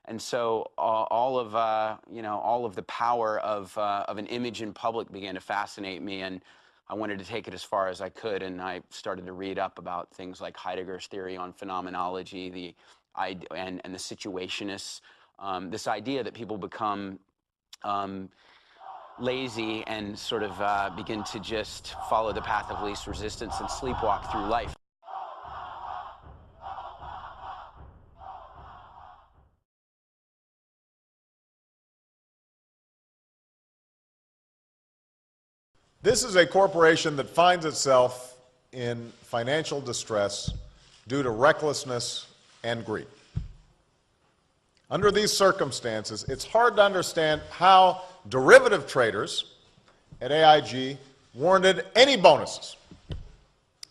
And so all of the power of an image in public began to fascinate me, and I wanted to take it as far as I could. And I started to read up about things like Heidegger's theory on phenomenology, and the situationists, this idea that people become lazy and sort of begin to just follow the path of least resistance and sleepwalk through life. This is a corporation that finds itself in financial distress due to recklessness and greed. Under these circumstances, it's hard to understand how derivative traders at AIG warranted any bonuses,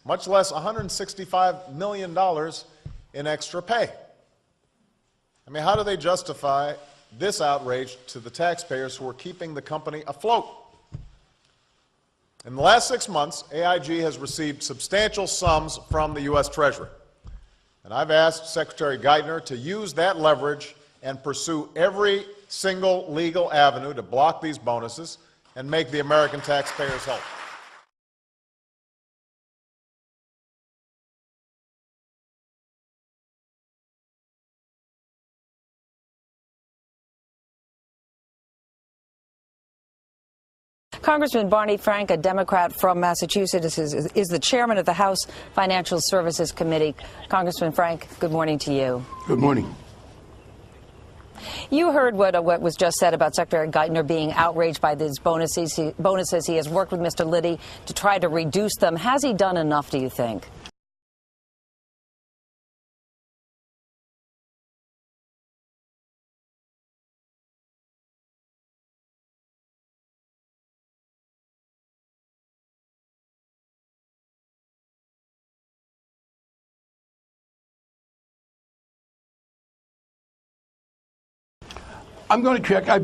much less $165 million in extra pay. I mean, how do they justify this outrage to the taxpayers who are keeping the company afloat? In the last 6 months, AIG has received substantial sums from the U.S. Treasury. And I've asked Secretary Geithner to use that leverage and pursue every single legal avenue to block these bonuses and make the American taxpayers whole. Congressman Barney Frank, a Democrat from Massachusetts, is the chairman of the House Financial Services Committee. Congressman Frank, good morning to you. Good morning. You heard what was just said about Secretary Geithner being outraged by these bonuses. He has worked with Mr. Liddy to try to reduce them. Has he done enough, do you think? I'm going to check. I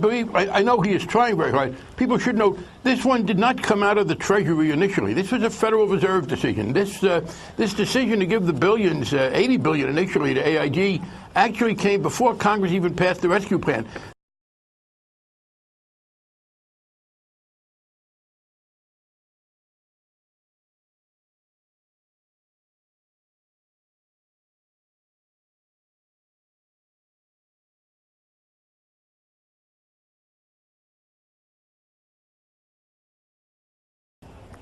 know he is trying very hard. People should know this one did not come out of the Treasury initially. This was a Federal Reserve decision. This decision to give the billions, $80 billion initially to AIG, actually came before Congress even passed the rescue plan.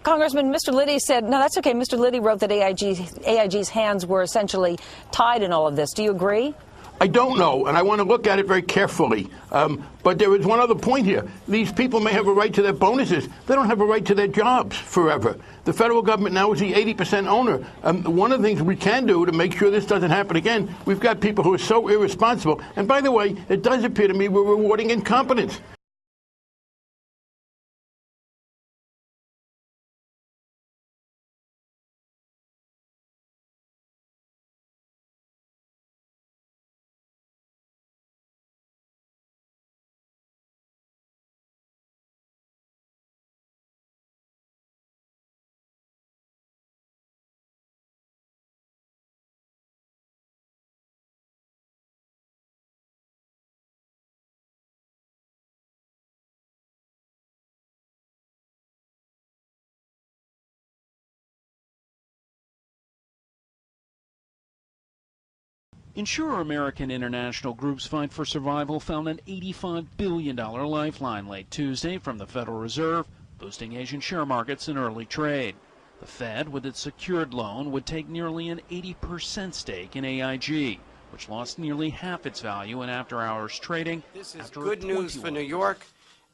Congressman, Mr. Liddy said, no, that's okay. Mr. Liddy wrote that AIG's hands were essentially tied in all of this. Do you agree? I don't know, and I want to look at it very carefully. But there is one other point here. These people may have a right to their bonuses. They don't have a right to their jobs forever. The federal government now is the 80% owner. One of the things we can do to make sure this doesn't happen again, we've got people who are so irresponsible. And by the way, it does appear to me we're rewarding incompetence. Insurer American International Group's Fight for Survival found an $85 billion lifeline late Tuesday from the Federal Reserve, boosting Asian share markets in early trade. The Fed, with its secured loan, would take nearly an 80% stake in AIG, which lost nearly half its value in after-hours trading. This is good news for New York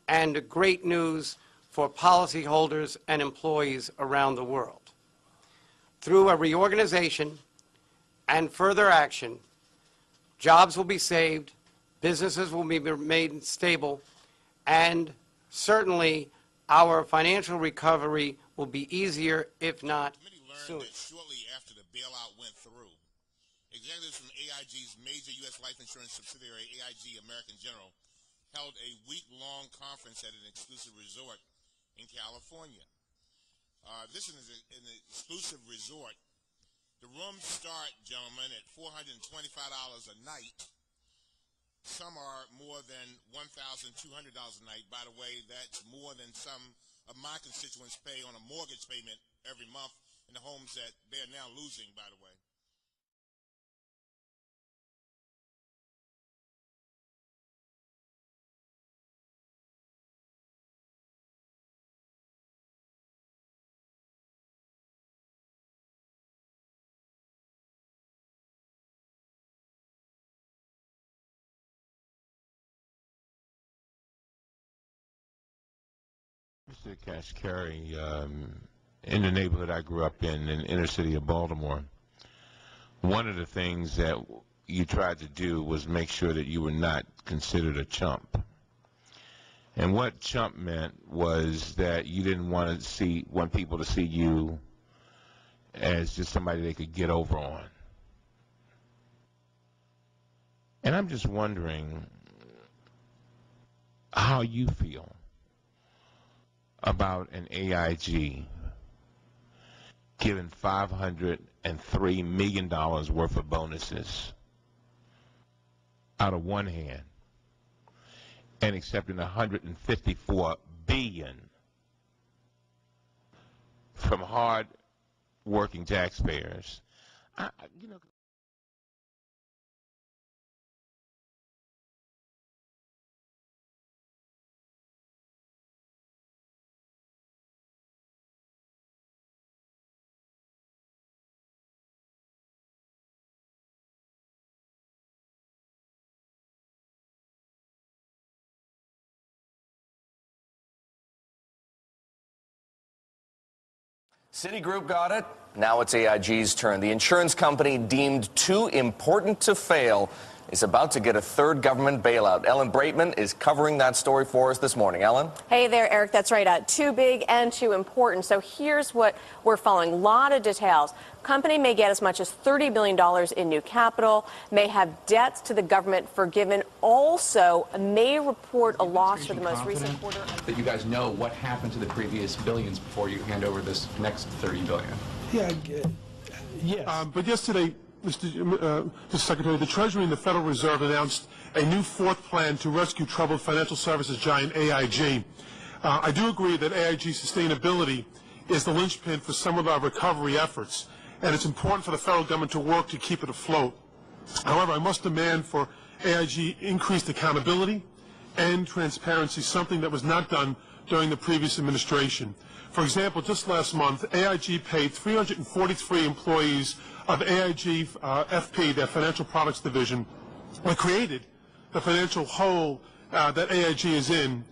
and great news for policyholders and employees around the world. Through a reorganization and further action, jobs will be saved, businesses will be made stable, and certainly our financial recovery will be easier, if not sooner. Shortly after the bailout went through, executives from AIG's major U.S. life insurance subsidiary, AIG American General, held a week-long conference at an exclusive resort in California. This is an exclusive resort. The rooms start, gentlemen, at $425 a night. some are more than $1,200 a night. By the way, that's more than some of my constituents pay on a mortgage payment every month in the homes that they're now losing, by the way. Mr. Kashkari, in the neighborhood I grew up in the inner city of Baltimore, one of the things that you tried to do was make sure that you were not considered a chump. And what chump meant was that you didn't want people to see you as just somebody they could get over on. And I'm just wondering how you feel about an AIG giving $503 million worth of bonuses out of one hand and accepting $154 billion from hard-working taxpayers. You know. Citigroup got it. Now it's AIG's turn. The insurance company deemed too important to fail is about to get a third government bailout. Ellen Braitman is covering that story for us this morning. Ellen? Hey there, Eric. That's right. Too big and too important. So here's what we're following. A lot of details. Company may get as much as $30 billion in new capital, may have debts to the government forgiven, also may report a loss for the most recent quarter. That you guys know what happened to the previous billions before you hand over this next $30 billion. Yeah, yes. But yesterday, Mr. Secretary, the Treasury and the Federal Reserve announced a new fourth plan to rescue troubled financial services giant AIG. I do agree that AIG sustainability is the linchpin for some of our recovery efforts, and it's important for the federal government to work to keep it afloat. However, I must demand for AIG increased accountability and transparency, something that was not done during the previous administration. For example, just last month, AIG paid 343 employees of AIG FP, their financial products division, and created the financial hole that AIG is in,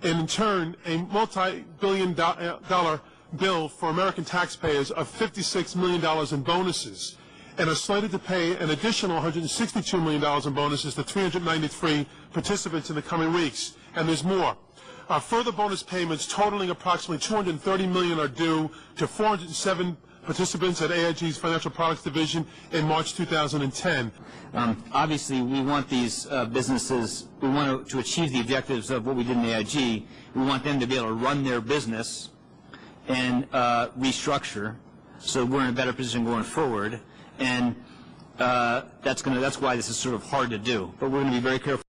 and in turn, a multi-billion dollar bill for American taxpayers of $56 million in bonuses, and are slated to pay an additional $162 million in bonuses to 393 participants in the coming weeks, and there's more. Further bonus payments totaling approximately $230 million are due to 407 participants at AIG's Financial Products Division in March 2010. Obviously, we want these businesses, we want to achieve the objectives of what we did in AIG. We want them to be able to run their business and restructure so we're in a better position going forward. And that's why this is sort of hard to do. But we're going to be very careful.